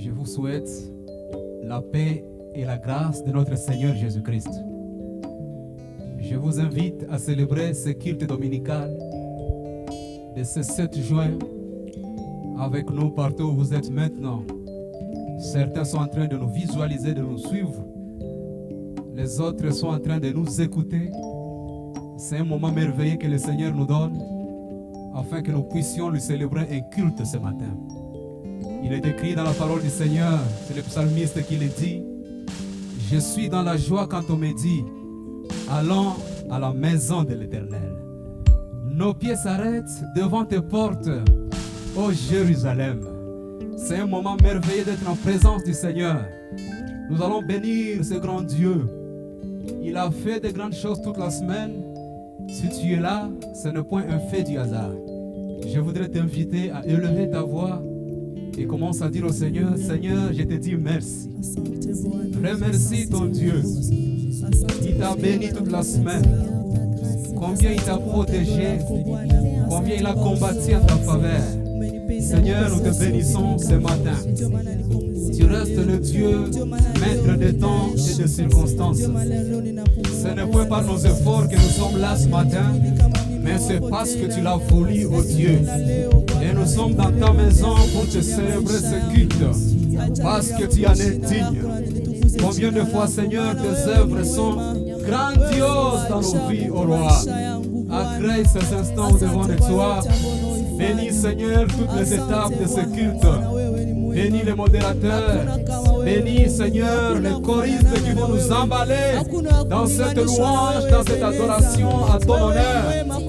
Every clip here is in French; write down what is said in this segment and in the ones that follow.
Je vous souhaite la paix et la grâce de notre Seigneur Jésus-Christ. Je vous invite à célébrer ce culte dominical de ce 7 juin avec nous partout où vous êtes maintenant. Certains sont en train de nous visualiser, de nous suivre. Les autres sont en train de nous écouter. C'est un moment merveilleux que le Seigneur nous donne afin que nous puissions lui célébrer un culte ce matin. Il est écrit dans la parole du Seigneur, c'est le psalmiste qui le dit: je suis dans la joie quand on me dit, allons à la maison de l'Éternel. Nos pieds s'arrêtent devant tes portes, ô Jérusalem. C'est un moment merveilleux d'être en présence du Seigneur. Nous allons bénir ce grand Dieu. Il a fait de grandes choses toute la semaine. Si tu es là, ce n'est point un fait du hasard. Je voudrais t'inviter à élever ta voix et commence à dire au Seigneur: Seigneur, je te dis merci. Remercie ton Dieu. Il t'a béni toute la semaine. Combien il t'a protégé, combien il a combattu en ta faveur. Seigneur, nous te bénissons ce matin. Tu restes le Dieu, maître des temps et des circonstances. Ce n'est pas par nos efforts que nous sommes là ce matin, mais c'est parce que tu l'as voulu, ô Dieu. Et nous sommes dans ta maison pour te célébrer ce culte, parce que tu en es digne. Combien de fois, Seigneur, tes œuvres sont grandioses dans nos vies, ô Roi. Agrée ces instants devant de toi. Bénis, Seigneur, toutes les étapes de ce culte. Bénis les modérateurs. Bénis, Seigneur, les choristes qui vont nous emballer dans cette louange, dans cette adoration à ton honneur.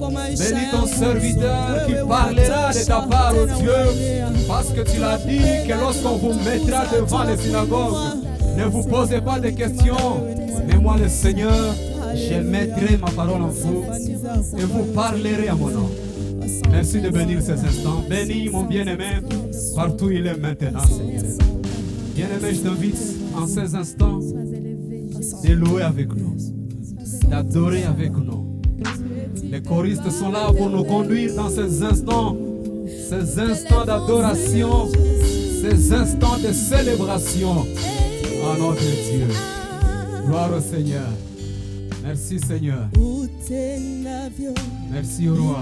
Bénis ton serviteur qui parlera de ta part, ô Dieu, parce que tu l'as dit que lorsqu'on vous mettra devant les synagogues, ne vous posez pas de questions, mais moi, le Seigneur, je mettrai ma parole en vous et vous parlerez à mon nom. Merci de bénir ces instants. Bénis mon bien-aimé partout où il est maintenant, Seigneur. Bien-aimé, je t'invite en ces instants de louer avec nous, d'adorer avec nous. Les choristes sont là pour nous conduire dans ces instants d'adoration, ces instants de célébration à notre Dieu. Gloire au Seigneur. Merci Seigneur. Merci au Roi.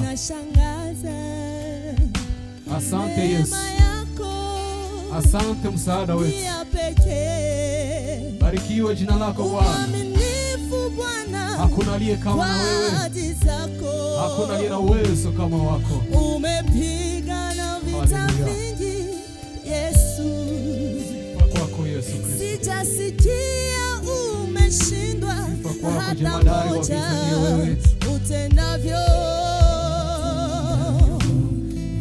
Asante Yesu. Asante msaada wetu. Barikiwe jina lako Bwana. Hakuna aliye kama na wewe. Hakuna aliye na uwezo kama wako. Umepigana vita vingi Yesu. Sifa kwako Yesu Kristo. Sijasikia umeshindwa hata moja utendavyo.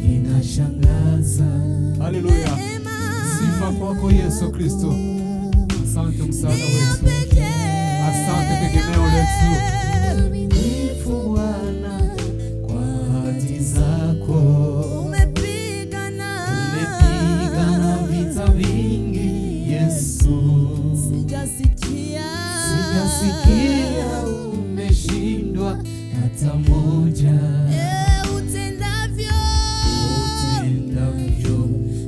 Inashangaza. Haleluya. Sifa kwako Yesu Kristo. Asante msaada wetu. Asante tegemeo letu. Nifu Bwana kwa haki zako. Umepigana vita vingi Yesu. Sijasikia umeshindwa hata moja. Utendavyo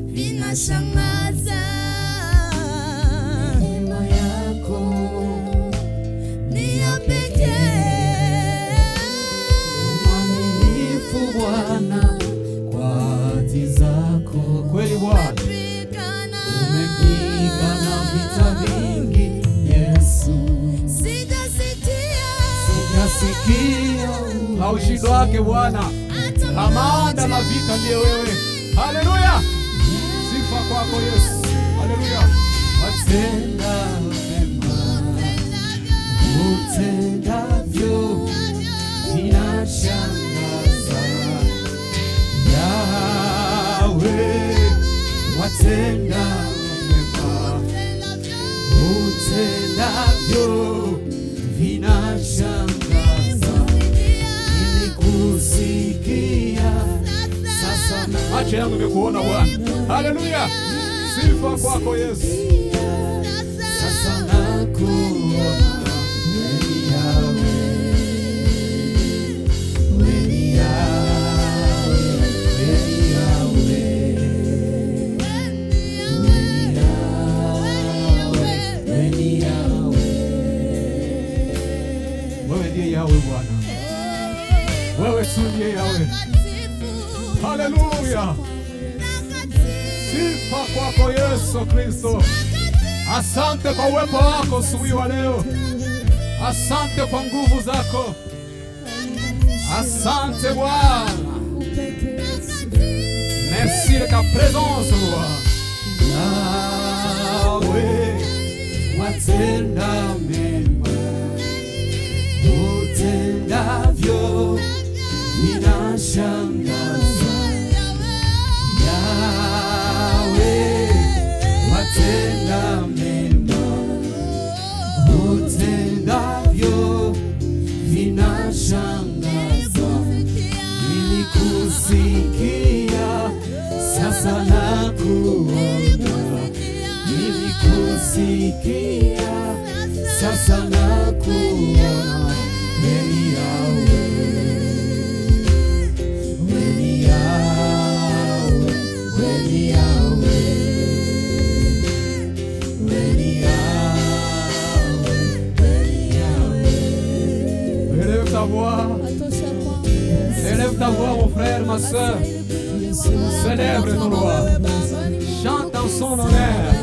vinashangaza. Neema yako ni ya pekee. Mwaminifu Bwana kwa haki zako. Kweli Bwana. Umepigana vita vingi Yesu. Sijasikia haushindwa wake Bwana. Kamanda la vita ndiye wewe. Haleluya. Sifa kwako Yesu. Haleluya. Watenda mema, utendavyo vinashangaza. Yahweh, watenda mema, utendavyo vinashangaza. Nilikusikia sasa, macho yangu imekuona Bwana. Haleluya. Sifa kwako Yesu. Sasa nakuona. Haleluya. Sifa kwako Yesu Kristo. Asante kwa uwepo wako asubuhi wa leo. Asante kwa nguvu zako. Asante Bwana. Merci de ta présence, roi. Yahweh, watenda mema, utendavyo vinashangaza. Yahweh, watenda mema, utendavyo vinashangaza. Nilikusikia, sasa nakuona. Nilikusikia, sasa nakuona. Weni Yahweh, weni Yahweh, weni Yahweh, weni Yahweh, weni Yahweh. Élève ta voix. Élève ta voix, mon frère, ma soeur. Célèbre ton roi. Chante en son honneur.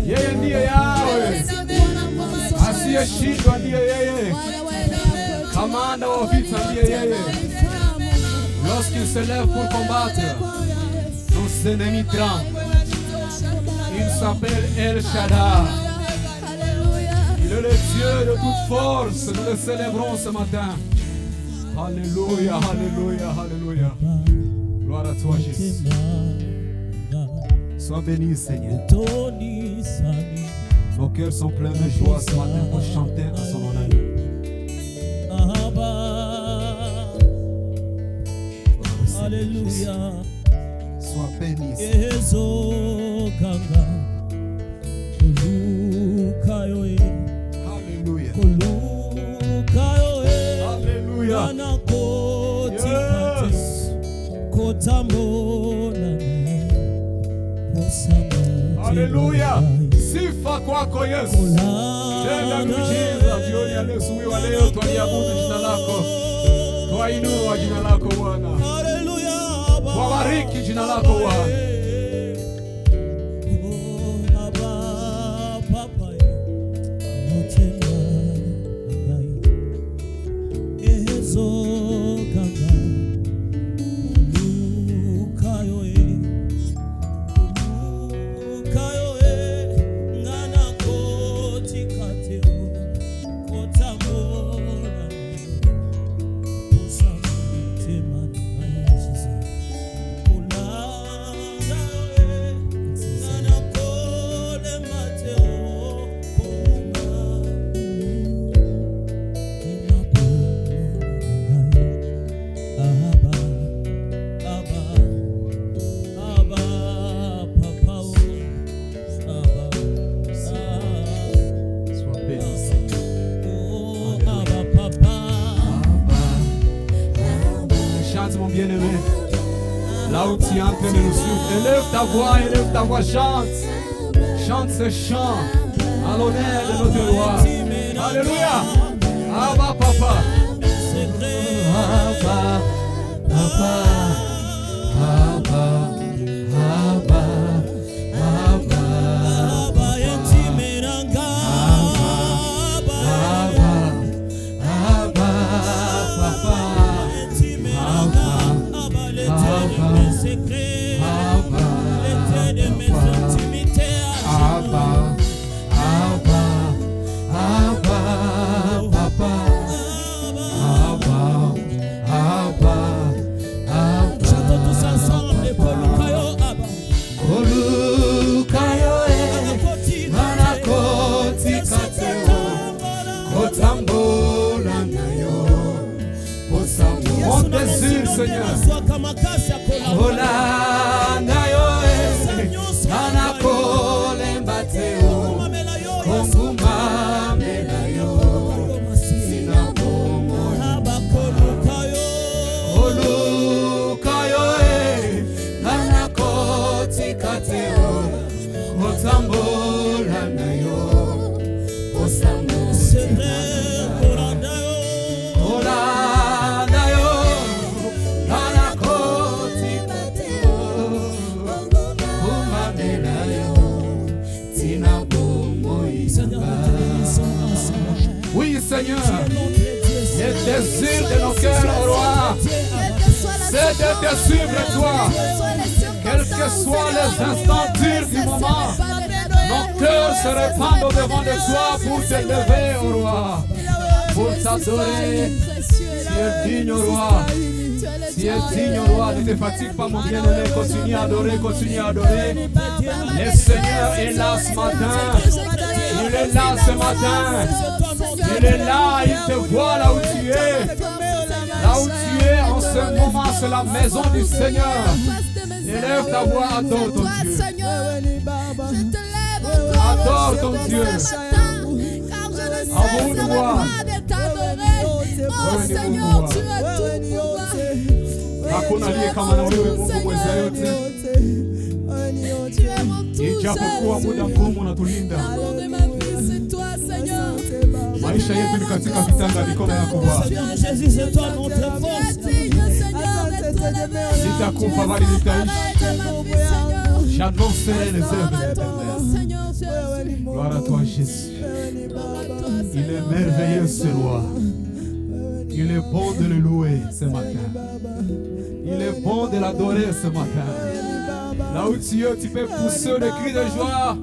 Yeye ndiye Yahweh. Asiyeshindwa ndiye yeye. Kamanda wa vita ndiye yeye. Lorsqu'il se lève pour combattre, nos ennemis tremblent. Il s'appelle El Shaddai. Il est le Dieu de toute force. Nous le célébrons ce matin. Alléluia, alléluia, alléluia. Gloire à toi, Jésus. Sois béni, Seigneur. Nos cœurs sont pleins de joie ce matin pour chanter à son honneur. Alléluia. Sois béni, Seigneur. Alléluia. Alléluia. Yes. Alléluia. Sifa kwako Yesu. Tenda miujiza jioni ya leo, asubuhi wa leo twaliabudu jina lako. Twainua jina lako Bwana. Haleluya. Twabariki jina lako Bwana. Mon bien-aimé, là où tu es en train de nous suivre, élève ta voix, chante ce chant à l'honneur de notre roi. Alléluia. Abba Papa, Abba Papa, Abba, Abba, Abba, Seigneur. Olanda yoe, anakole mbateo, konguma melayo, sinabomo abakoluka yoe, anakoti kateo, otambola nayo, osamu Olanda yo, anakoti Seigneur, nous te bénissons ensemble. Oui, Seigneur, Tu es notre Dieu, le Seigneur. désir de nos cœurs, oh roi, c'est de te suivre, toi. Quels que soient les instants durs du moment, nos cœurs se répandent au devant de toi pour te lever, oh roi, pour t'adorer. Tu es digne, oh roi. Tu es digne, oh roi. Ne te fatigue pas, mon bien-aimé. Continue à adorer, continue à adorer. Le Seigneur est là ce matin. Il est là ce matin. Il est là, il te voit là où tu es. Là où tu es en ce moment, c'est la maison du Seigneur. Élève ta voix, adore ton Dieu. Adore ton Dieu. À vous de voir. Oh Seigneur, tu es tout pour moi. Hakuna aliye kama na wewe Mungu mweza yote. Tu es mon tout Ijapokuwa muda ngumu unatulinda. L'amour de ma vie, c'est toi, Seigneur. Maisha yetu ni katika vitanga mikono yako Bwana. Jésus, c'est toi notre Tu es force. digne, Seigneur, d'être élevé. Sitakufa bali nitaishi. J'annoncerai les œuvres de l'Éternel. Gloire à toi Jésus. Il est merveilleux ce roi. Il est bon de le louer ce matin. Il est bon de l'adorer ce matin. Là où tu es, tu peux pousser le cri de joie.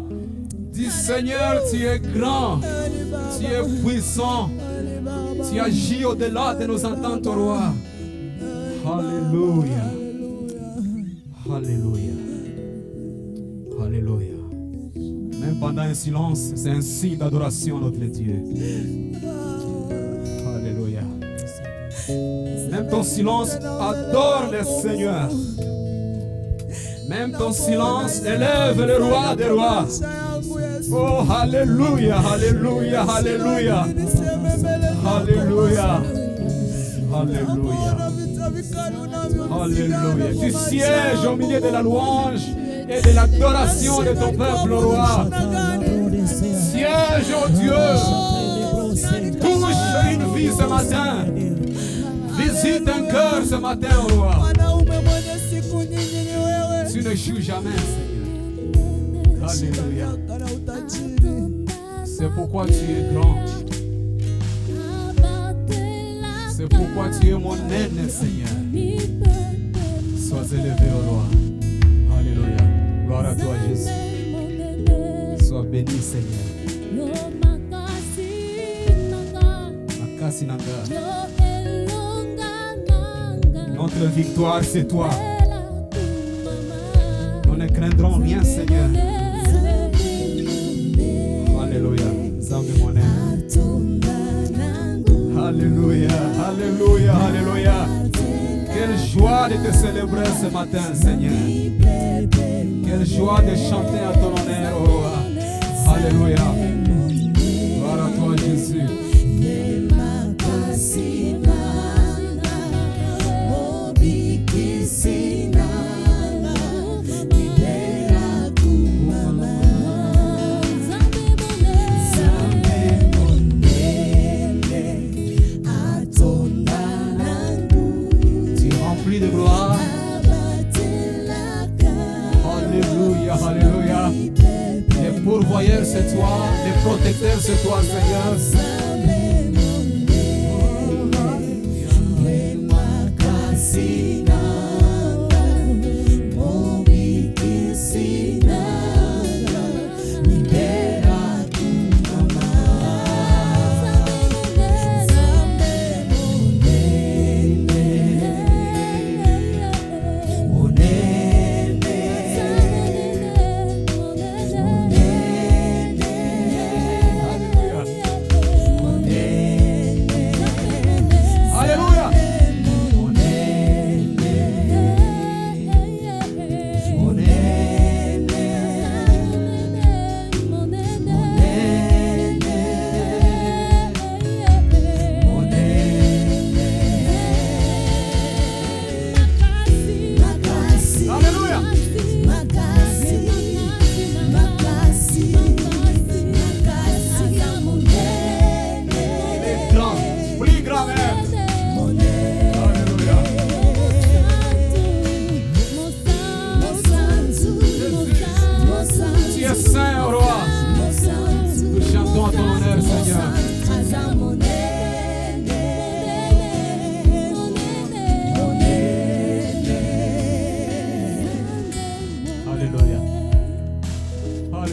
Dis Seigneur, tu es grand. Tu es puissant. Tu agis au-delà de nos ententes, roi. Alléluia. Alléluia. Alléluia. Même pendant un silence, c'est un signe d'adoration à notre Dieu. Alléluia. Même ton silence, adore le Seigneur. Même ton silence, élève le roi des rois. Oh, alléluia, alléluia, alléluia. Alléluia. Alléluia. Alléluia. Tu sièges au milieu de la louange et de l'adoration de ton peuple, roi. Siège, oh Dieu. Touche une vie ce matin. Visite un cœur ce matin, roi. Tu ne joues jamais, Seigneur. Alléluia. C'est pourquoi tu es grand. C'est pourquoi tu es mon aîné, Seigneur. Sois élevé, au roi. Alléluia. Gloire à toi, Jésus. Sois béni, Seigneur. Makasi nanga. Notre victoire, c'est toi. Nous ne craindrons rien, Seigneur. Alléluia. Zambi mon aîné. Alléluia, alléluia, alléluia. Quelle joie de te célébrer ce matin, Seigneur. Quelle joie de chanter à ton honneur, oh roi. Alléluia. Gloire à toi, Jésus. De gloire. Alléluia, alléluia. Les pourvoyeurs, c'est toi. Les protecteurs, c'est toi, Seigneur.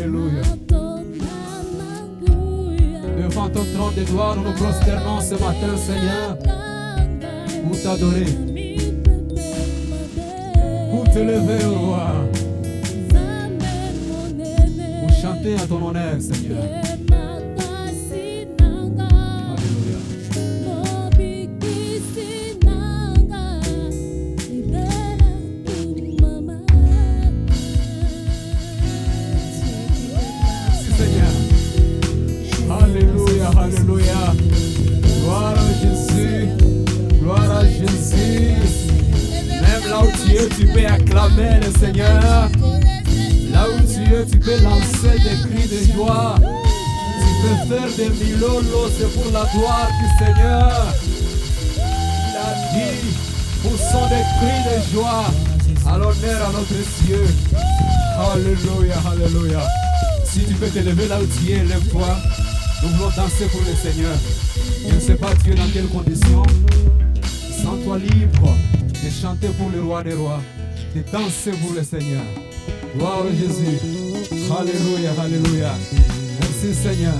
Alléluia. Devant ton trône de gloire, nous nous prosternons ce matin, Seigneur, pour t'adorer, pour te lever au roi, pour chanter à ton honneur, Seigneur. Alléluia. Alléluia, alléluia. Gloire à Jésus, gloire à Jésus. Même là où tu es, tu peux acclamer le Seigneur. Là où tu es, tu peux lancer des cris de joie. Tu peux faire des milolos, c'est pour la gloire du Seigneur. Il a dit, poussons des cris de joie à l'honneur à notre Dieu. Alléluia, alléluia. Si tu peux te lever là où tu es, lève-toi. Nous voulons danser pour le Seigneur. Je ne sais pas tu es dans quelles conditions. Sens-toi libre de chanter pour le roi des rois, de danser pour le Seigneur. Gloire à Jésus. Alléluia, alléluia. Merci Seigneur.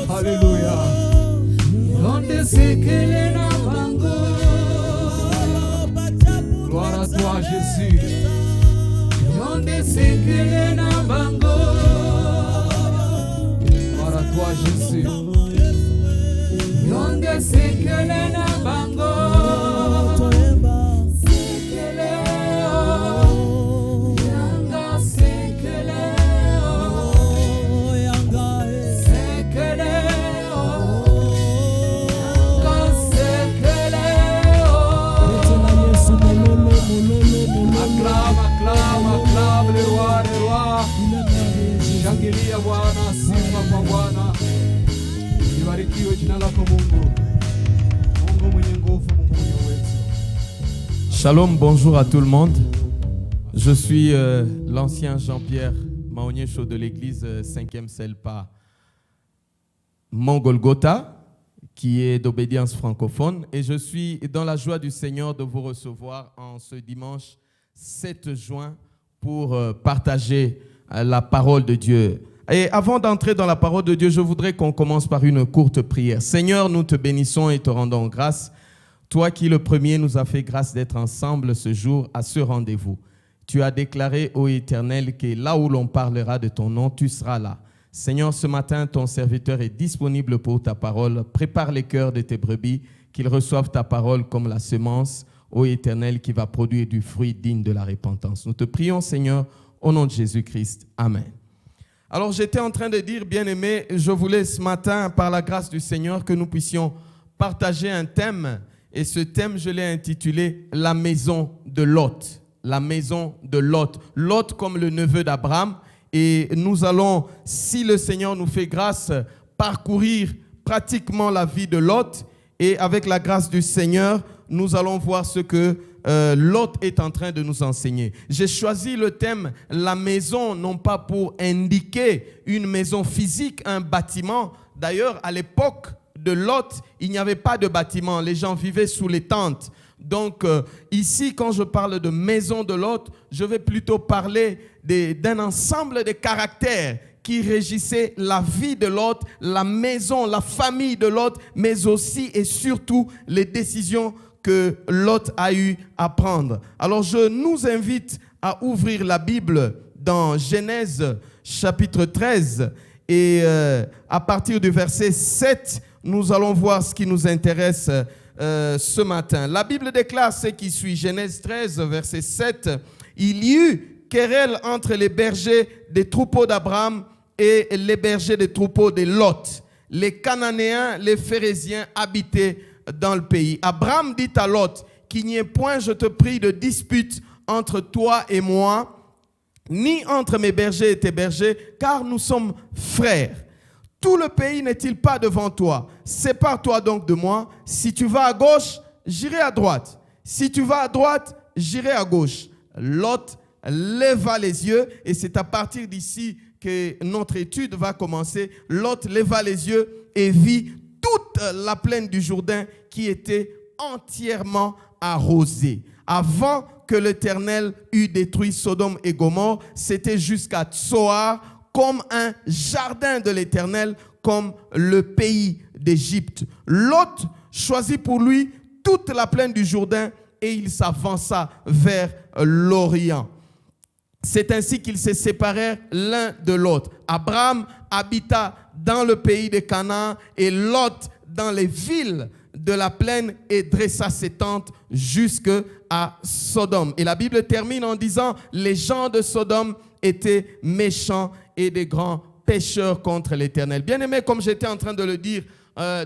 Alléluia. Onde sekele na bango. Gloire à toi, Jésus. Onde sekele na bango. Gloire à toi, Jésus. Onde sekele na bango. Sekele o. Yanga sekele o. Yanga sekele o. Yanga sekele o. Acclame le roi des rois. Shangilia Bwana, sifa kwa Bwana. Libarikiwe jina lako Mungu. Mungu mwenye nguvu, Mungu mwenye uwezo. Shalom, bonjour à tout le monde. Je suis l'ancien Jean-Pierre Maonyesho de l'église 5e Selpa Mont-Golgotha, qui est d'obédience francophone. Et je suis dans la joie du Seigneur de vous recevoir en ce dimanche 7 juin pour partager la parole de Dieu. Et avant d'entrer dans la parole de Dieu, je voudrais qu'on commence par une courte prière. Seigneur, nous te bénissons et te rendons grâce. Toi qui le premier nous as fait grâce d'être ensemble ce jour à ce rendez-vous. Tu as déclaré, ô Éternel, que là où l'on parlera de ton nom, tu seras là. Seigneur, ce matin, ton serviteur est disponible pour ta parole. Prépare les cœurs de tes brebis, qu'ils reçoivent ta parole comme la semence, ô Éternel, qui va produire du fruit digne de la repentance. Nous te prions, Seigneur, au nom de Jésus-Christ. Amen. Alors, j'étais en train de dire, bien-aimés, je voulais ce matin, par la grâce du Seigneur, que nous puissions partager un thème. Et ce thème, je l'ai intitulé « La maison de Lot ». La maison de Lot. Lot comme le neveu d'Abraham. Et nous allons, si le Seigneur nous fait grâce, parcourir pratiquement la vie de Lot. Et avec la grâce du Seigneur, nous allons voir ce que Lot est en train de nous enseigner. J'ai choisi le thème « La maison », non pas pour indiquer une maison physique, un bâtiment. D'ailleurs, à l'époque de Lot, il n'y avait pas de bâtiment. Les gens vivaient sous les tentes. Donc, ici, quand je parle de maison de Lot, je vais plutôt parler d'un ensemble de caractères qui régissaient la vie de Lot, la maison, la famille de Lot, mais aussi et surtout les décisions que Lot a eu à prendre. Alors, je nous invite à ouvrir la Bible dans Genèse chapitre 13 et à partir du verset 7, nous allons voir ce qui nous intéresse ce matin. La Bible déclare ce qui suit. Genèse 13, verset 7. Il y eut querelle entre les bergers des troupeaux d'Abraham et les bergers des troupeaux de Lot. Les Cananéens, les Phérésiens habitaient dans le pays. Abraham dit à Lot, qu'il n'y ait point, je te prie, de dispute entre toi et moi, ni entre mes bergers et tes bergers, car nous sommes frères. Tout le pays n'est-il pas devant toi? Sépare-toi donc de moi. Si tu vas à gauche, j'irai à droite. Si tu vas à droite, j'irai à gauche. Lot leva les yeux, et c'est à partir d'ici que notre étude va commencer. Lot leva les yeux et vit toute la plaine du Jourdain qui était entièrement arrosée. Avant que l'Éternel eût détruit Sodome et Gomorrhe, c'était jusqu'à Tsoar, comme un jardin de l'Éternel, comme le pays d'Égypte. Lot choisit pour lui toute la plaine du Jourdain et il s'avança vers l'Orient. C'est ainsi qu'ils se séparèrent l'un de l'autre. Abraham habita dans le pays de Canaan et Lot dans les villes de la plaine et dressa ses tentes jusque à Sodome. Et la Bible termine en disant « Les gens de Sodome étaient méchants et des grands pécheurs contre l'Éternel. » Bien-aimés, comme j'étais en train de le dire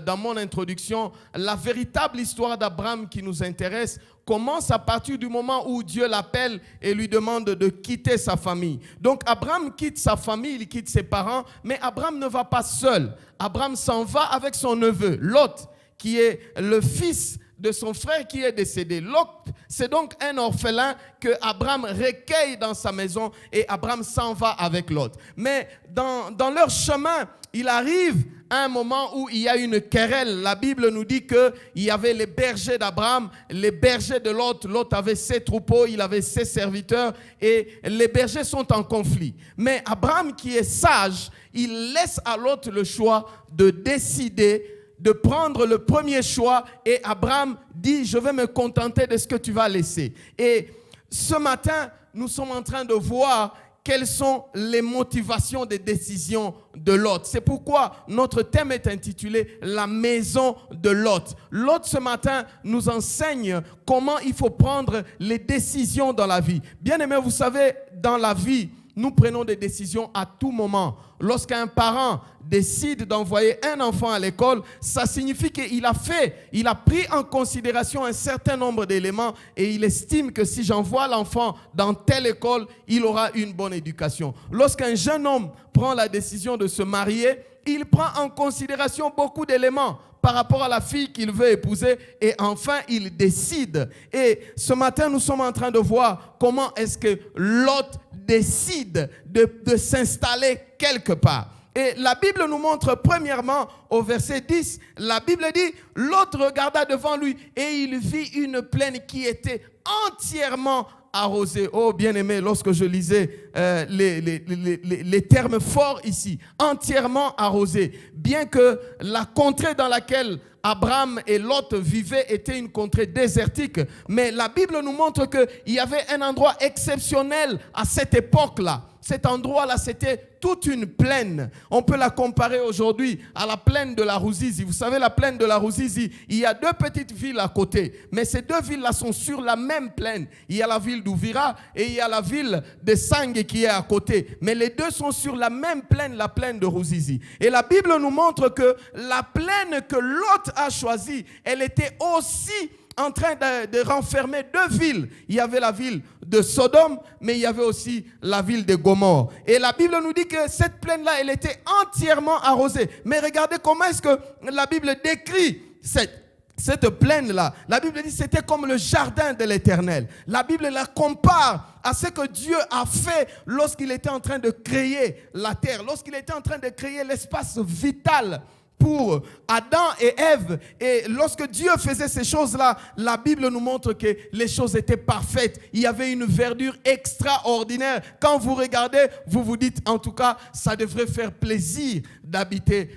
dans mon introduction, la véritable histoire d'Abraham qui nous intéresse commence à partir du moment où Dieu l'appelle et lui demande de quitter sa famille. Donc Abraham quitte sa famille, il quitte ses parents, mais Abraham ne va pas seul. Abraham s'en va avec son neveu, Lot, qui est le fils de son frère qui est décédé. Lot, c'est donc un orphelin que Abraham recueille dans sa maison et Abraham s'en va avec Lot. Mais dans leur chemin, il arrive à un moment où il y a une querelle. La Bible nous dit qu'il y avait les bergers d'Abraham, les bergers de Lot. Lot avait ses troupeaux, il avait ses serviteurs et les bergers sont en conflit. Mais Abraham, qui est sage, il laisse à Lot le choix de décider de prendre le premier choix et Abraham dit, je vais me contenter de ce que tu vas laisser. Et ce matin, nous sommes en train de voir quelles sont les motivations des décisions de Lot. C'est pourquoi notre thème est intitulé « La maison de Lot ». Lot, ce matin, nous enseigne comment il faut prendre les décisions dans la vie. Bien aimé, vous savez, dans la vie, nous prenons des décisions à tout moment. Lorsqu'un parent décide d'envoyer un enfant à l'école, ça signifie qu'il a pris en considération un certain nombre d'éléments et il estime que si j'envoie l'enfant dans telle école, il aura une bonne éducation. Lorsqu'un jeune homme prend la décision de se marier, il prend en considération beaucoup d'éléments par rapport à la fille qu'il veut épouser et enfin il décide. Et ce matin, nous sommes en train de voir comment est-ce que Lot décide de s'installer quelque part. Et la Bible nous montre premièrement au verset 10, la Bible dit, Lot regarda devant lui et il vit une plaine qui était entièrement arrosée. Oh bien-aimé, lorsque je lisais les termes forts ici, entièrement arrosée, bien que la contrée dans laquelle Abraham et Lot vivaient était une contrée désertique, mais la Bible nous montre qu'il y avait un endroit exceptionnel à cette époque-là. Cet endroit-là, c'était toute une plaine. On peut la comparer aujourd'hui à la plaine de la Ruzizi. Vous savez, la plaine de la Ruzizi, il y a deux petites villes à côté. Mais ces deux villes-là sont sur la même plaine. Il y a la ville d'Uvira et il y a la ville de Sangue qui est à côté. Mais les deux sont sur la même plaine, la plaine de Ruzizi. Et la Bible nous montre que la plaine que Lot a choisie, elle était aussi en train de renfermer deux villes. Il y avait la ville de Sodome, mais il y avait aussi la ville de Gomorrhe. Et la Bible nous dit que cette plaine-là, elle était entièrement arrosée. Mais regardez comment est-ce que la Bible décrit cette plaine-là. La Bible dit que c'était comme le jardin de l'Éternel. La Bible la compare à ce que Dieu a fait lorsqu'il était en train de créer la terre, lorsqu'il était en train de créer l'espace vital pour Adam et Ève. Et lorsque Dieu faisait ces choses-là, la Bible nous montre que les choses étaient parfaites. Il y avait une verdure extraordinaire. Quand vous regardez, vous vous dites, en tout cas, ça devrait faire plaisir d'habiter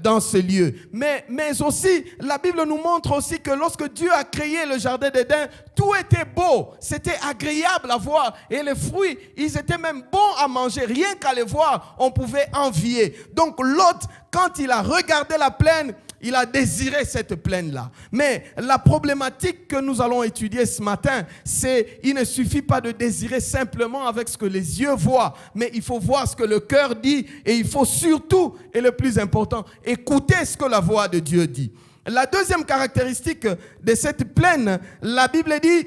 dans ce lieu. Mais aussi, la Bible nous montre aussi que lorsque Dieu a créé le jardin d'Éden, tout était beau. C'était agréable à voir. Et les fruits, ils étaient même bons à manger. Rien qu'à les voir, on pouvait envier. Donc Lot, quand il a regardé la plaine, il a désiré cette plaine-là. Mais la problématique que nous allons étudier ce matin, c'est il ne suffit pas de désirer simplement avec ce que les yeux voient, mais il faut voir ce que le cœur dit et il faut surtout, et le plus important, écouter ce que la voix de Dieu dit. La deuxième caractéristique de cette plaine, la Bible dit...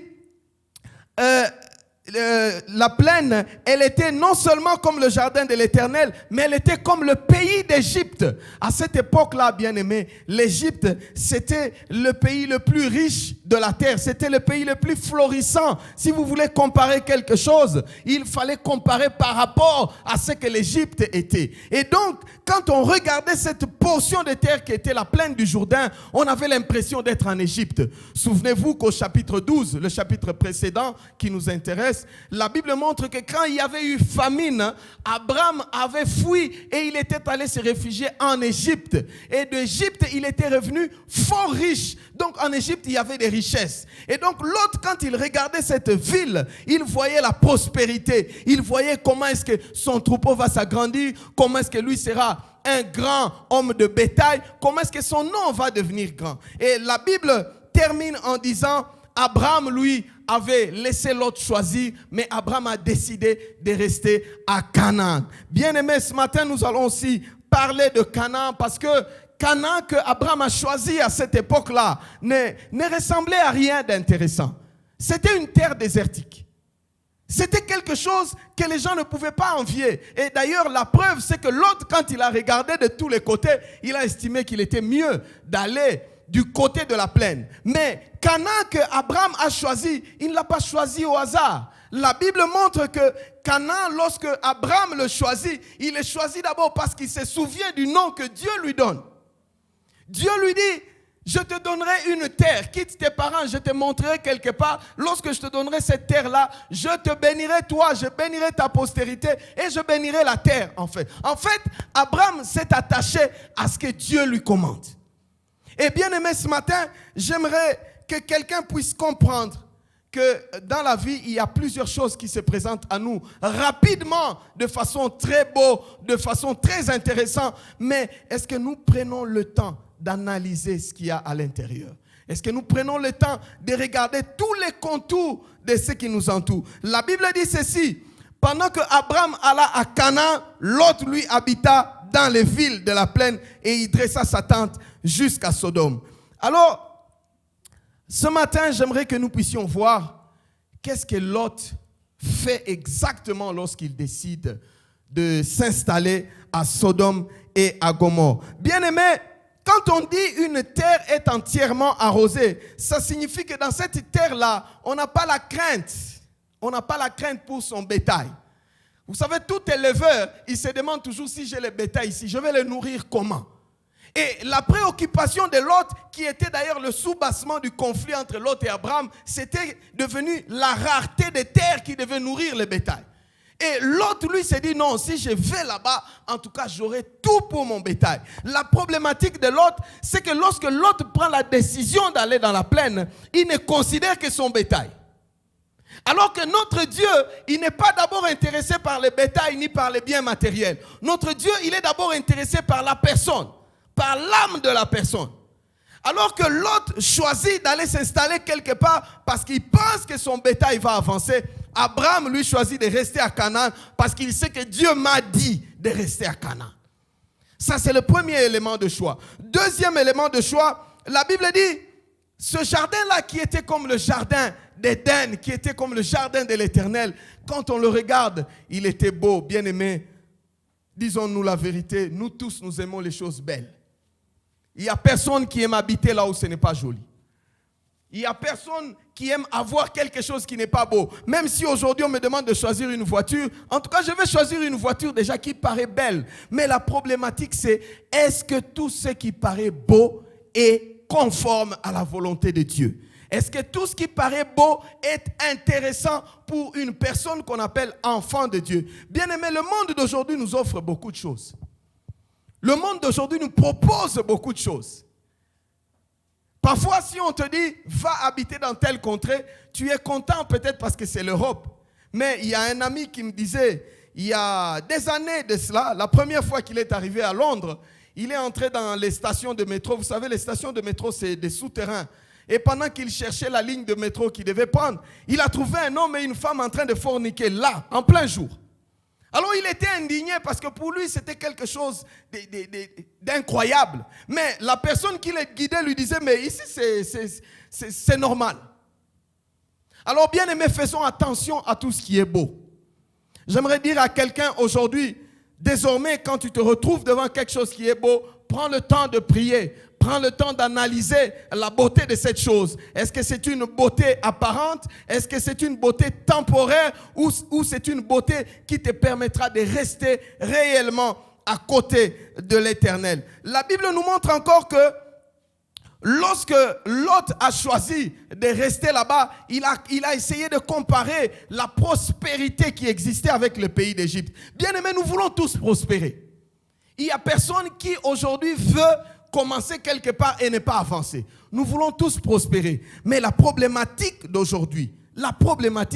la plaine, elle était non seulement comme le jardin de l'Éternel, mais elle était comme le pays d'Égypte. À cette époque-là, bien aimé, l'Égypte, c'était le pays le plus riche de la terre. C'était le pays le plus florissant. Si vous voulez comparer quelque chose, il fallait comparer par rapport à ce que l'Égypte était. Et donc, quand on regardait cette portion de terre qui était la plaine du Jourdain, on avait l'impression d'être en Égypte. Souvenez-vous qu'au chapitre 12, le chapitre précédent qui nous intéresse, la Bible montre que quand il y avait eu famine, Abraham avait fui et il était allé se réfugier en Égypte. Et d'Égypte, il était revenu fort riche. Donc en Égypte, il y avait des richesses. Et donc l'autre, quand il regardait cette ville, il voyait la prospérité. Il voyait comment est-ce que son troupeau va s'agrandir, comment est-ce que lui sera un grand homme de bétail, comment est-ce que son nom va devenir grand. Et la Bible termine en disant, Abraham, lui, avait laissé Lot choisir, mais Abraham a décidé de rester à Canaan. Bien aimé, ce matin, nous allons aussi parler de Canaan parce que Canaan que Abraham a choisi à cette époque-là ne ressemblait à rien d'intéressant. C'était une terre désertique. C'était quelque chose que les gens ne pouvaient pas envier. Et d'ailleurs, la preuve, c'est que Lot, quand il a regardé de tous les côtés, il a estimé qu'il était mieux d'aller du côté de la plaine. Mais Canaan que Abraham a choisi, il ne l'a pas choisi au hasard. la Bible montre que Canaan, lorsque Abraham le choisit, il le choisit d'abord parce qu'il se souvient du nom que Dieu lui donne. Dieu lui dit, je te donnerai une terre, quitte tes parents, je te montrerai quelque part. Lorsque je te donnerai cette terre-là, je te bénirai toi, je bénirai ta postérité et je bénirai la terre en fait. En fait, Abraham s'est attaché à ce que Dieu lui commande. Et bien aimé, ce matin, j'aimerais que quelqu'un puisse comprendre que dans la vie, il y a plusieurs choses qui se présentent à nous rapidement, de façon très beau, de façon très intéressante. Mais est-ce que nous prenons le temps d'analyser ce qu'il y a à l'intérieur? Est-ce que nous prenons le temps de regarder tous les contours de ce qui nous entoure? La Bible dit ceci: pendant que Abraham alla à Canaan, Lot lui habita dans les villes de la plaine et il dressa sa tente jusqu'à Sodome. Alors, ce matin, j'aimerais que nous puissions voir qu'est-ce que Lot fait exactement lorsqu'il décide de s'installer à Sodome et à Gomorrhe. Bien-aimés, quand on dit une terre est entièrement arrosée, ça signifie que dans cette terre-là, on n'a pas la crainte. On n'a pas la crainte pour son bétail. Vous savez, tout éleveur, il se demande toujours si j'ai le bétail ici, je vais le nourrir comment? Et la préoccupation de Lot, qui était d'ailleurs le soubassement du conflit entre Lot et Abraham, c'était devenu la rareté des terres qui devaient nourrir le bétail. Et Lot, lui, s'est dit non, si je vais là-bas, en tout cas, j'aurai tout pour mon bétail. La problématique de Lot, c'est que lorsque Lot prend la décision d'aller dans la plaine, il ne considère que son bétail. Alors que notre Dieu, il n'est pas d'abord intéressé par le bétail ni par les biens matériels. Notre Dieu, il est d'abord intéressé par la personne, par l'âme de la personne. Alors que Lot choisit d'aller s'installer quelque part parce qu'il pense que son bétail va avancer, Abraham lui choisit de rester à Canaan parce qu'il sait que Dieu m'a dit de rester à Canaan. Ça, c'est le premier élément de choix. Deuxième élément de choix, la Bible dit, ce jardin-là qui était comme le jardin d'Éden, qui était comme le jardin de l'Éternel, quand on le regarde, il était beau, bien aimé. Disons-nous la vérité, nous tous, nous aimons les choses belles. Il n'y a personne qui aime habiter là où ce n'est pas joli. Il n'y a personne qui aime avoir quelque chose qui n'est pas beau. Même si aujourd'hui on me demande de choisir une voiture, en tout cas je vais choisir une voiture déjà qui paraît belle. Mais la problématique c'est, est-ce que tout ce qui paraît beau est conforme à la volonté de Dieu? Est-ce que tout ce qui paraît beau est intéressant pour une personne qu'on appelle enfant de Dieu? Bien aimé, le monde d'aujourd'hui nous offre beaucoup de choses. Le monde d'aujourd'hui nous propose beaucoup de choses. Parfois, si on te dit, va habiter dans telle contrée, tu es content peut-être parce que c'est l'Europe. Mais il y a un ami qui me disait, il y a des années de cela, la première fois qu'il est arrivé à Londres, il est entré dans les stations de métro. Vous savez, les stations de métro, c'est des souterrains. Et pendant qu'il cherchait la ligne de métro qu'il devait prendre, il a trouvé un homme et une femme en train de forniquer là, en plein jour. Alors il était indigné parce que pour lui c'était quelque chose d'incroyable. Mais la personne qui le guidait lui disait, mais ici c'est normal. Alors bien aimé, faisons attention à tout ce qui est beau. J'aimerais dire à quelqu'un aujourd'hui, désormais quand tu te retrouves devant quelque chose qui est beau, prends le temps de prier. Prends le temps d'analyser la beauté de cette chose. Est-ce que c'est une beauté apparente? Est-ce que c'est une beauté temporaire? Ou c'est une beauté qui te permettra de rester réellement à côté de l'Éternel? La Bible nous montre encore que lorsque Lot a choisi de rester là-bas, il a essayé de comparer la prospérité qui existait avec le pays d'Égypte. Bien aimé, nous voulons tous prospérer. Il n'y a personne qui aujourd'hui veut commencer quelque part et ne pas avancer. Nous voulons tous prospérer. Mais la problématique d'aujourd'hui,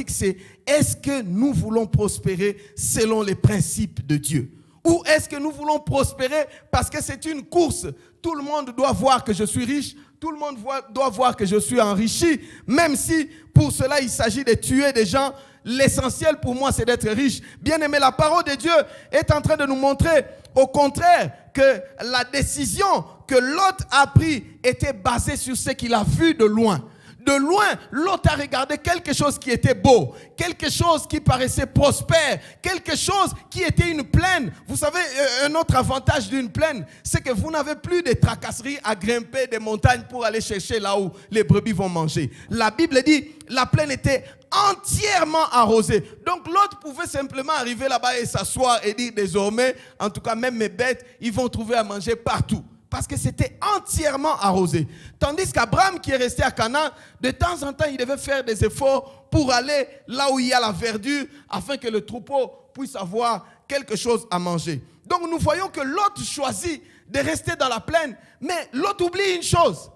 c'est est-ce que nous voulons prospérer selon les principes de Dieu? Ou est-ce que nous voulons prospérer parce que c'est une course? Tout le monde doit voir que je suis riche, tout le monde doit voir que je suis enrichi, même si pour cela il s'agit de tuer des gens. L'essentiel pour moi c'est d'être riche. Bien aimé, la parole de Dieu est en train de nous montrer au contraire que la décision que Lot a prise était basée sur ce qu'il a vu de loin. de loin, Lot a regardé quelque chose qui était beau, quelque chose qui paraissait prospère, quelque chose qui était une plaine. Vous savez, un autre avantage d'une plaine, c'est que vous n'avez plus de tracasseries à grimper des montagnes pour aller chercher là où les brebis vont manger. La Bible dit, la plaine était entièrement arrosée. Donc Lot pouvait simplement arriver là-bas et s'asseoir et dire désormais, en tout cas même mes bêtes, ils vont trouver à manger partout. Parce que c'était entièrement arrosé. Tandis qu'Abraham qui est resté à Canaan, de temps en temps, il devait faire des efforts pour aller là où il y a la verdure, afin que le troupeau puisse avoir quelque chose à manger. Donc nous voyons que Lot choisit de rester dans la plaine, mais Lot oublie une chose.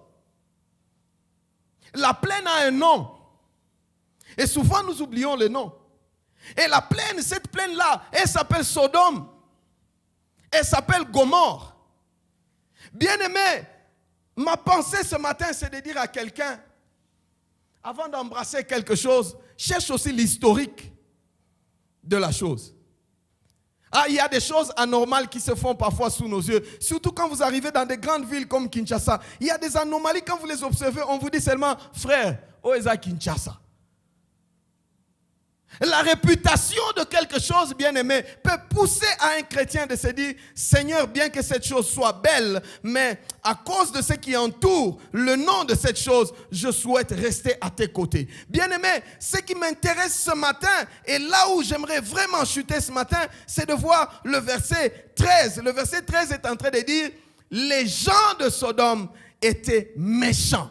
La plaine a un nom. Et souvent, nous oublions le nom. Et la plaine, cette plaine-là, elle s'appelle Sodome. Elle s'appelle Gomorrhe. Bien-aimé, ma pensée ce matin, c'est de dire à quelqu'un, avant d'embrasser quelque chose, cherche aussi l'historique de la chose. Ah, il y a des choses anormales qui se font parfois sous nos yeux. Surtout quand vous arrivez dans des grandes villes comme Kinshasa. Il y a des anomalies, quand vous les observez, on vous dit seulement, frère, où est Kinshasa? La réputation de quelque chose, bien-aimé, peut pousser à un chrétien de se dire, Seigneur, bien que cette chose soit belle, mais à cause de ce qui entoure le nom de cette chose, je souhaite rester à tes côtés. Bien-aimé, ce qui m'intéresse ce matin, et là où j'aimerais vraiment chuter ce matin, c'est de voir le verset 13. Le verset 13 est en train de dire, les gens de Sodome étaient méchants.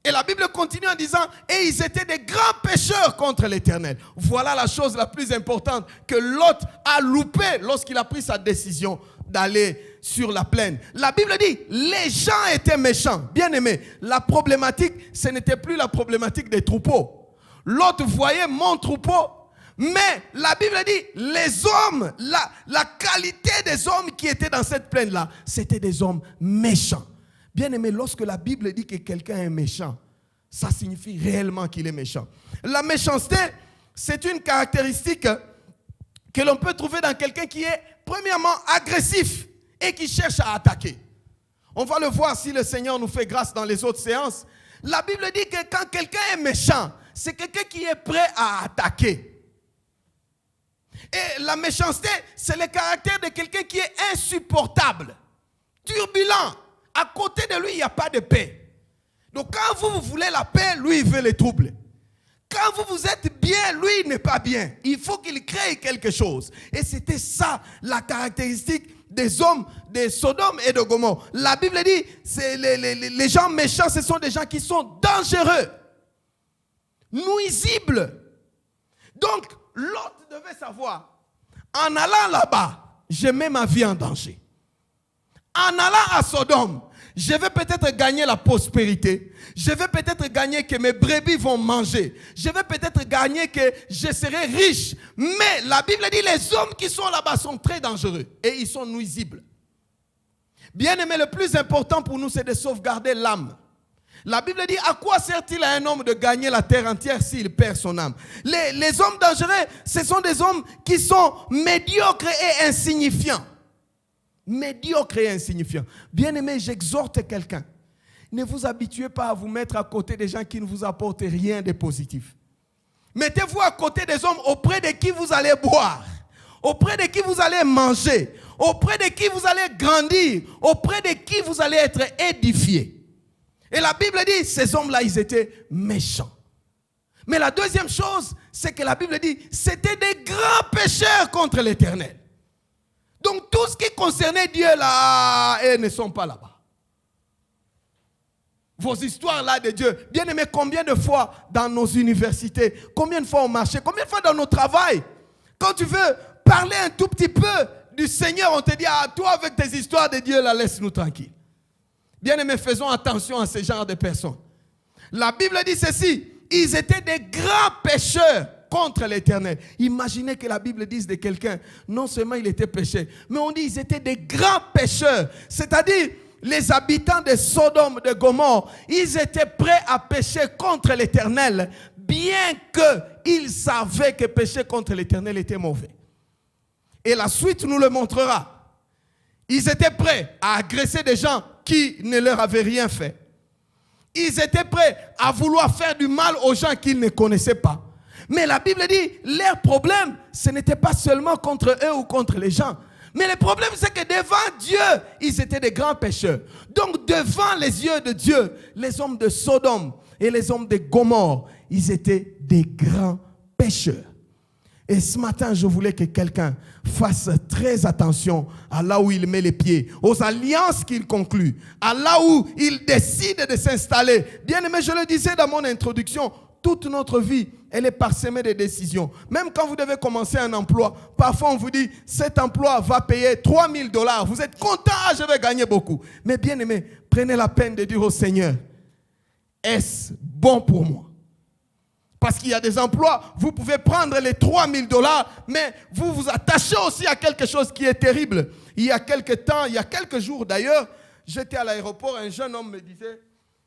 Et la Bible continue en disant, et ils étaient des grands pécheurs contre l'Éternel. Voilà la chose la plus importante que Lot a loupé lorsqu'il a pris sa décision d'aller sur la plaine. La Bible dit, les gens étaient méchants. Bien aimé, la problématique, ce n'était plus la problématique des troupeaux. Lot voyait mon troupeau, mais la Bible dit, les hommes, la qualité des hommes qui étaient dans cette plaine-là, c'était des hommes méchants. Bien aimé, lorsque la Bible dit que quelqu'un est méchant, ça signifie réellement qu'il est méchant. La méchanceté, c'est une caractéristique que l'on peut trouver dans quelqu'un qui est premièrement agressif et qui cherche à attaquer. On va le voir si le Seigneur nous fait grâce dans les autres séances. La Bible dit que quand quelqu'un est méchant, c'est quelqu'un qui est prêt à attaquer. Et la méchanceté, c'est le caractère de quelqu'un qui est insupportable, turbulent. À côté de lui, il n'y a pas de paix. Donc quand vous voulez la paix, lui, il veut les troubles. Quand vous êtes bien, lui, il n'est pas bien. Il faut qu'il crée quelque chose. Et c'était ça, la caractéristique des hommes de Sodome et de Gomorrhe. La Bible dit, les gens méchants, ce sont des gens qui sont dangereux, nuisibles. Donc, Lot devait savoir, en allant là-bas, je mets ma vie en danger. En allant à Sodome, je vais peut-être gagner la prospérité. Je vais peut-être gagner que mes brebis vont manger. Je vais peut-être gagner que je serai riche. Mais la Bible dit les hommes qui sont là-bas sont très dangereux et ils sont nuisibles. Bien aimé, le plus important pour nous, c'est de sauvegarder l'âme. La Bible dit, à quoi sert-il à un homme de gagner la terre entière s'il perd son âme? Les hommes dangereux, ce sont des hommes qui sont médiocres et insignifiants. Médiocre et insignifiant. Bien-aimé, j'exhorte quelqu'un. Ne vous habituez pas à vous mettre à côté des gens qui ne vous apportent rien de positif. Mettez-vous à côté des hommes auprès de qui vous allez boire, auprès de qui vous allez manger, auprès de qui vous allez grandir, auprès de qui vous allez être édifiés. Et la Bible dit, ces hommes-là, ils étaient méchants. Mais la deuxième chose, c'est que la Bible dit, c'était des grands pécheurs contre l'Éternel. Donc tout ce qui concernait Dieu là, ils ne sont pas là-bas. Vos histoires là de Dieu, bien aimé, combien de fois dans nos universités, combien de fois au marché, combien de fois dans nos travails, quand tu veux parler un tout petit peu du Seigneur, on te dit, ah, toi avec tes histoires de Dieu là, laisse-nous tranquille. Bien aimé, faisons attention à ce genre de personnes. La Bible dit ceci, ils étaient des grands pécheurs contre l'Éternel. Imaginez que la Bible dise de quelqu'un, non seulement il était péché, mais on dit qu'ils étaient des grands pécheurs. C'est-à-dire, les habitants de Sodome, de Gomorrhe, ils étaient prêts à pécher contre l'Éternel, bien qu'ils savaient que pécher contre l'Éternel était mauvais. Et la suite nous le montrera. Ils étaient prêts à agresser des gens qui ne leur avaient rien fait. ils étaient prêts à vouloir faire du mal aux gens qu'ils ne connaissaient pas. Mais la Bible dit, leur problème, ce n'était pas seulement contre eux ou contre les gens. Mais le problème, c'est que devant Dieu, ils étaient des grands pécheurs. Donc, devant les yeux de Dieu, les hommes de Sodome et les hommes de Gomorrhe, ils étaient des grands pécheurs. Et ce matin, je voulais que quelqu'un fasse très attention à là où il met les pieds, aux alliances qu'il conclut, à là où il décide de s'installer. Bien aimé, je le disais dans mon introduction, toute notre vie, elle est parsemée de décisions. Même quand vous devez commencer un emploi, parfois on vous dit, cet emploi va payer $3,000. Vous êtes content, je vais gagner beaucoup. Mais bien aimé, prenez la peine de dire au Seigneur, est-ce bon pour moi? Parce qu'il y a des emplois, vous pouvez prendre les $3,000, mais vous vous attachez aussi à quelque chose qui est terrible. Il y a quelques temps, il y a quelques jours d'ailleurs, j'étais à l'aéroport, un jeune homme me disait,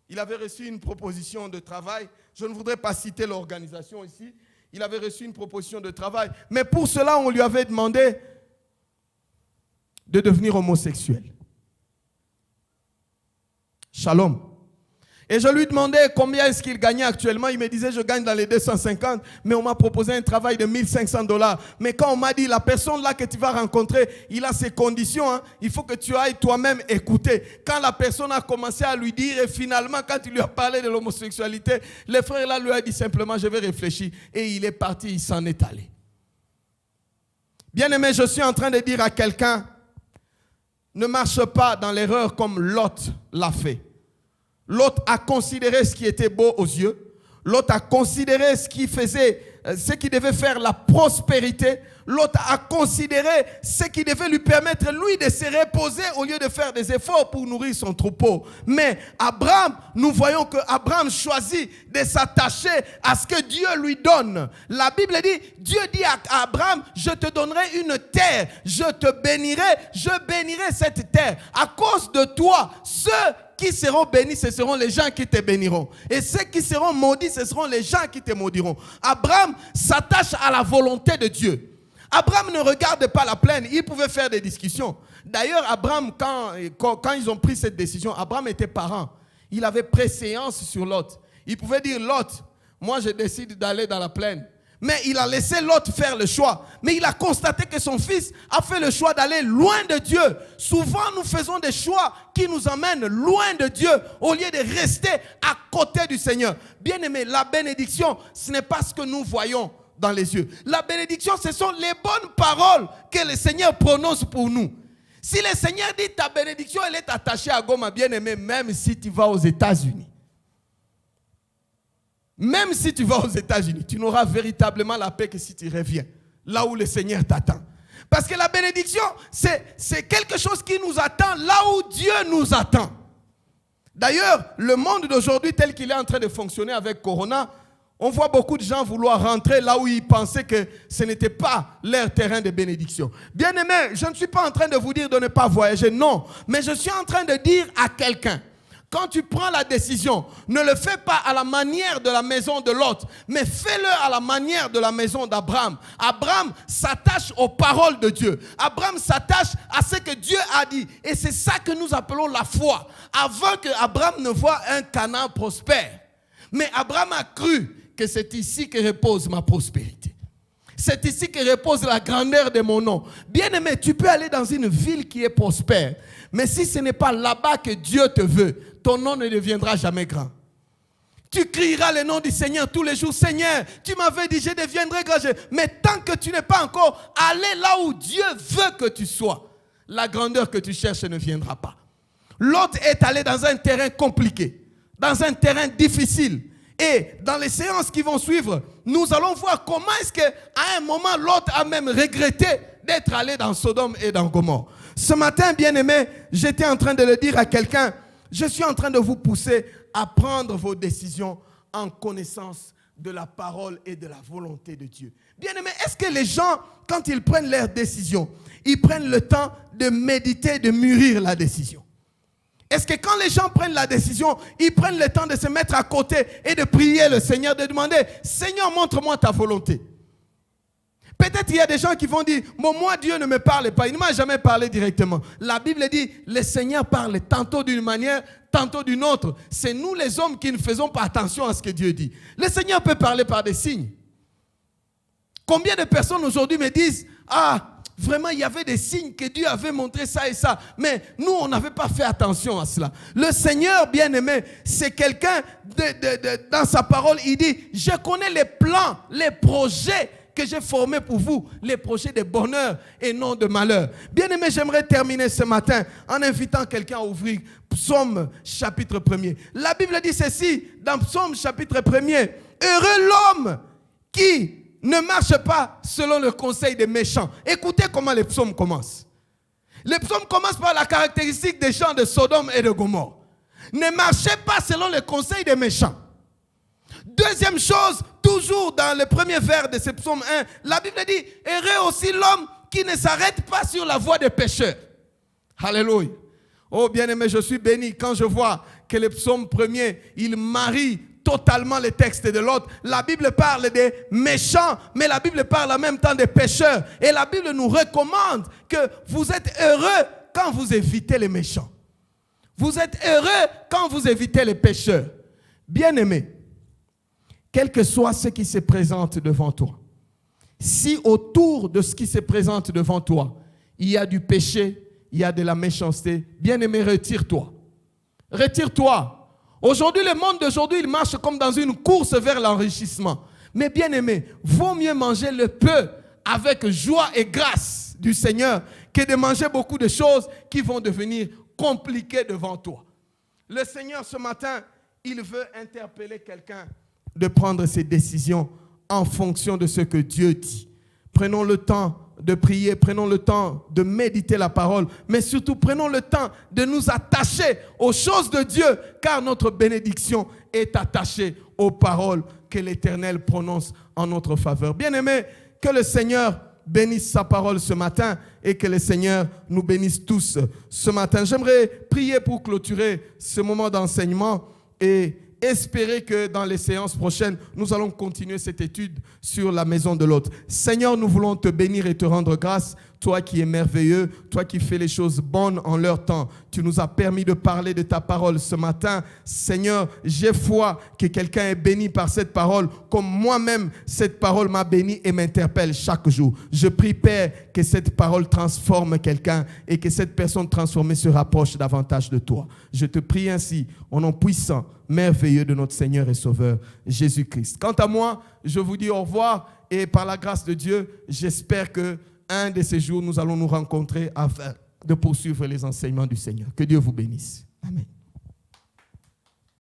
il avait reçu une proposition de travail. Je ne voudrais pas citer l'organisation ici. Il avait reçu une proposition de travail. Mais pour cela, on lui avait demandé de devenir homosexuel. Shalom. Et je lui demandais combien est-ce qu'il gagnait actuellement. Il me disait, je gagne dans les 250, mais on m'a proposé un travail de $1,500. Mais quand on m'a dit, la personne là que tu vas rencontrer, il a ses conditions, hein, il faut que tu ailles toi-même écouter. Quand la personne a commencé à lui dire, et finalement, quand il lui a parlé de l'homosexualité, le frère là lui a dit simplement, je vais réfléchir. Et il est parti, il s'en est allé. Bien aimé, je suis en train de dire à quelqu'un, ne marche pas dans l'erreur comme Lot l'a fait. L'autre a considéré ce qui était beau aux yeux. L'autre a considéré ce qui devait faire la prospérité. L'autre a considéré ce qui devait lui permettre, lui, de se reposer au lieu de faire des efforts pour nourrir son troupeau. Mais Abraham, nous voyons qu'Abraham choisit de s'attacher à ce que Dieu lui donne. La Bible dit, Dieu dit à Abraham, je te donnerai une terre, je bénirai cette terre. À cause de toi, ceux qui seront bénis, ce seront les gens qui te béniront. Et ceux qui seront maudits, ce seront les gens qui te maudiront. Abraham s'attache à la volonté de Dieu. Abraham ne regarde pas la plaine. Il pouvait faire des discussions. D'ailleurs, Abraham, quand ils ont pris cette décision, Abraham était parent. Il avait préséance sur Lot. Il pouvait dire, Lot, moi je décide d'aller dans la plaine. Mais il a laissé Lot faire le choix. Mais il a constaté que son fils a fait le choix d'aller loin de Dieu. Souvent, nous faisons des choix qui nous emmènent loin de Dieu au lieu de rester à côté du Seigneur. Bien-aimé, la bénédiction, ce n'est pas ce que nous voyons dans les yeux. La bénédiction, ce sont les bonnes paroles que le Seigneur prononce pour nous. Si le Seigneur dit ta bénédiction, elle est attachée à Goma, bien-aimé, même si tu vas aux États-Unis. Même si tu vas aux États-Unis, tu n'auras véritablement la paix que si tu reviens là où le Seigneur t'attend. Parce que la bénédiction, c'est quelque chose qui nous attend là où Dieu nous attend. D'ailleurs, le monde d'aujourd'hui tel qu'il est en train de fonctionner avec Corona, on voit beaucoup de gens vouloir rentrer là où ils pensaient que ce n'était pas leur terrain de bénédiction. Bien aimé, je ne suis pas en train de vous dire de ne pas voyager, non. Mais je suis en train de dire à quelqu'un, quand tu prends la décision, ne le fais pas à la manière de la maison de Lot, mais fais-le à la manière de la maison d'Abraham. Abraham s'attache aux paroles de Dieu. Abraham s'attache à ce que Dieu a dit. Et c'est ça que nous appelons la foi. Avant que Abraham ne voie un Canaan prospère. Mais Abraham a cru que c'est ici que repose ma prospérité. C'est ici que repose la grandeur de mon nom. Bien-aimé, tu peux aller dans une ville qui est prospère. Mais si ce n'est pas là-bas que Dieu te veut, ton nom ne deviendra jamais grand. Tu crieras le nom du Seigneur tous les jours. Seigneur, tu m'avais dit, je deviendrai grand. Mais tant que tu n'es pas encore allé là où Dieu veut que tu sois, la grandeur que tu cherches ne viendra pas. L'autre est allé dans un terrain compliqué, dans un terrain difficile. Et dans les séances qui vont suivre, nous allons voir comment est-ce qu'à un moment, l'autre a même regretté d'être allé dans Sodome et dans Gomorrhe. Ce matin, bien-aimé, j'étais en train de le dire à quelqu'un, je suis en train de vous pousser à prendre vos décisions en connaissance de la parole et de la volonté de Dieu. Bien-aimé, est-ce que les gens, quand ils prennent leurs décisions, ils prennent le temps de méditer, de mûrir la décision? Est-ce que quand les gens prennent la décision, ils prennent le temps de se mettre à côté et de prier le Seigneur, de demander, Seigneur, montre-moi ta volonté. Peut-être il y a des gens qui vont dire, bon, moi Dieu ne me parle pas, il ne m'a jamais parlé directement. La Bible dit, le Seigneur parle tantôt d'une manière, tantôt d'une autre. C'est nous les hommes qui ne faisons pas attention à ce que Dieu dit. Le Seigneur peut parler par des signes. Combien de personnes aujourd'hui me disent, ah, vraiment il y avait des signes que Dieu avait montré ça et ça, mais nous on n'avait pas fait attention à cela. Le Seigneur bien-aimé, c'est quelqu'un dans sa parole, il dit, je connais les plans, les projets que j'ai formés pour vous, les projets de bonheur et non de malheur. Bien-aimé, j'aimerais terminer ce matin en invitant quelqu'un à ouvrir Psaume chapitre 1er. La Bible dit ceci dans Psaume chapitre 1er, heureux l'homme qui ne marche pas selon le conseil des méchants. Écoutez comment les psaumes commencent. Les psaumes commencent par la caractéristique des gens de Sodome et de Gomorrhe. Ne marchez pas selon le conseil des méchants. Deuxième chose, toujours dans le premier vers de ce psaume 1, la Bible dit, heureux aussi l'homme qui ne s'arrête pas sur la voie des pécheurs. Alléluia. Oh bien-aimé, je suis béni quand je vois que le psaume premier, il marie totalement le texte de l'autre. La Bible parle des méchants, mais la Bible parle en même temps des pécheurs. Et la Bible nous recommande que vous êtes heureux quand vous évitez les méchants. Vous êtes heureux quand vous évitez les pécheurs. Bien-aimé, quel que soit ce qui se présente devant toi, si autour de ce qui se présente devant toi, il y a du péché, il y a de la méchanceté, bien-aimé, retire-toi. Retire-toi. Aujourd'hui, le monde d'aujourd'hui, il marche comme dans une course vers l'enrichissement. Mais bien-aimé, vaut mieux manger le peu avec joie et grâce du Seigneur que de manger beaucoup de choses qui vont devenir compliquées devant toi. Le Seigneur, ce matin, il veut interpeller quelqu'un de prendre ses décisions en fonction de ce que Dieu dit. Prenons le temps de prier, prenons le temps de méditer la parole, mais surtout prenons le temps de nous attacher aux choses de Dieu, car notre bénédiction est attachée aux paroles que l'Éternel prononce en notre faveur. Bien-aimés, que le Seigneur bénisse sa parole ce matin et que le Seigneur nous bénisse tous ce matin. J'aimerais prier pour clôturer ce moment d'enseignement et espérer que dans les séances prochaines, nous allons continuer cette étude sur la maison de l'hôte. Seigneur, nous voulons te bénir et te rendre grâce. Toi qui es merveilleux, toi qui fais les choses bonnes en leur temps. Tu nous as permis de parler de ta parole ce matin. Seigneur, j'ai foi que quelqu'un est béni par cette parole, comme moi-même, cette parole m'a béni et m'interpelle chaque jour. Je prie, Père, que cette parole transforme quelqu'un et que cette personne transformée se rapproche davantage de toi. Je te prie ainsi, au nom puissant, merveilleux de notre Seigneur et Sauveur, Jésus-Christ. Quant à moi, je vous dis au revoir et par la grâce de Dieu, j'espère que un de ces jours, nous allons nous rencontrer afin de poursuivre les enseignements du Seigneur. Que Dieu vous bénisse. Amen.